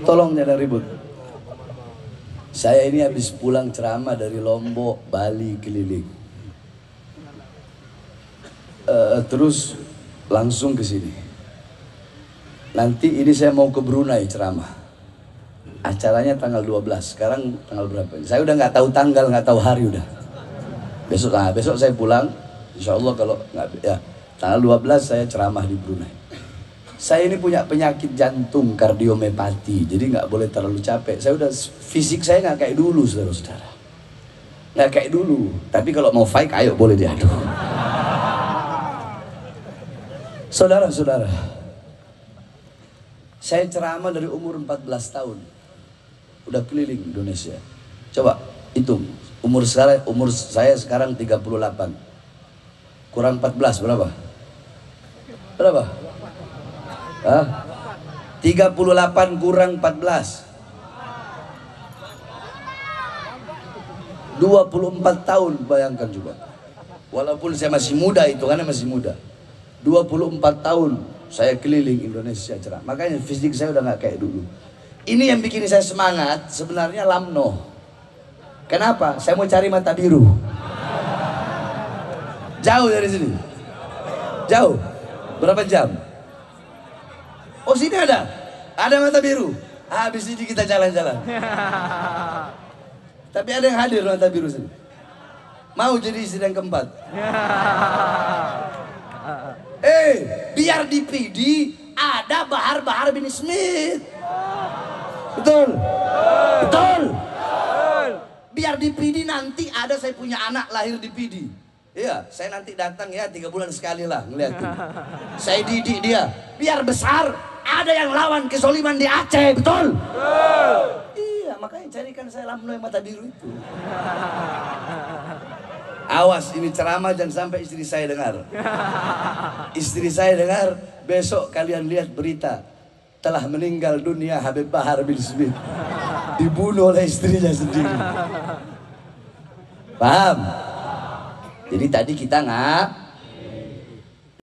Tolong jangan ribut. Saya ini habis pulang ceramah dari Lombok, Bali, keliling. Terus langsung ke sini. Nanti ini saya mau ke Brunei ceramah. Acaranya tanggal 12. Sekarang tanggal berapa? Saya udah nggak tahu tanggal, nggak tahu hari udah. Besok saya pulang. Insya Allah kalau nggak ya tanggal 12 saya ceramah di Brunei. Saya ini punya penyakit jantung kardiomyopati, jadi nggak boleh terlalu capek. Saya udah fisik saya nggak kayak dulu, saudara-saudara. Nggak kayak dulu. Tapi kalau mau fight, ayo boleh diadu. Saudara-saudara, saya ceramah dari umur 14 tahun, udah keliling Indonesia. Coba hitung, umur saya sekarang 38, kurang 14 berapa? Berapa? Hah? 38 kurang 14 24 tahun, bayangkan juga. Walaupun saya masih muda, itu karena masih muda. 24 tahun saya keliling Indonesia cerah. Makanya fisik saya udah gak kayak dulu. Ini yang bikin saya semangat sebenarnya lamno. Kenapa? Saya mau cari mata biru. Jauh dari sini. Jauh. Berapa jam? Oh sini ada mata biru. Habis ini kita jalan-jalan. Tapi ada yang hadir mata biru sini. Mau jadi istri yang keempat. Biar di PD ada Bahar bin Smith. Betul. Betul. Biar di PD nanti ada saya punya anak lahir di PD. Iya, saya nanti datang ya 3 bulan sekali lah ngeliatin. Saya didik dia. Biar besar ada yang lawan kezoliman di Aceh, betul? Iya, makanya carikan saya lamno yang mata biru itu. Awas, ini ceramah jangan sampai istri saya dengar. Istri saya dengar, besok kalian lihat berita. Telah meninggal dunia Habib Bahar bin Smith. Dibunuh oleh istrinya sendiri. Paham? Jadi tadi kita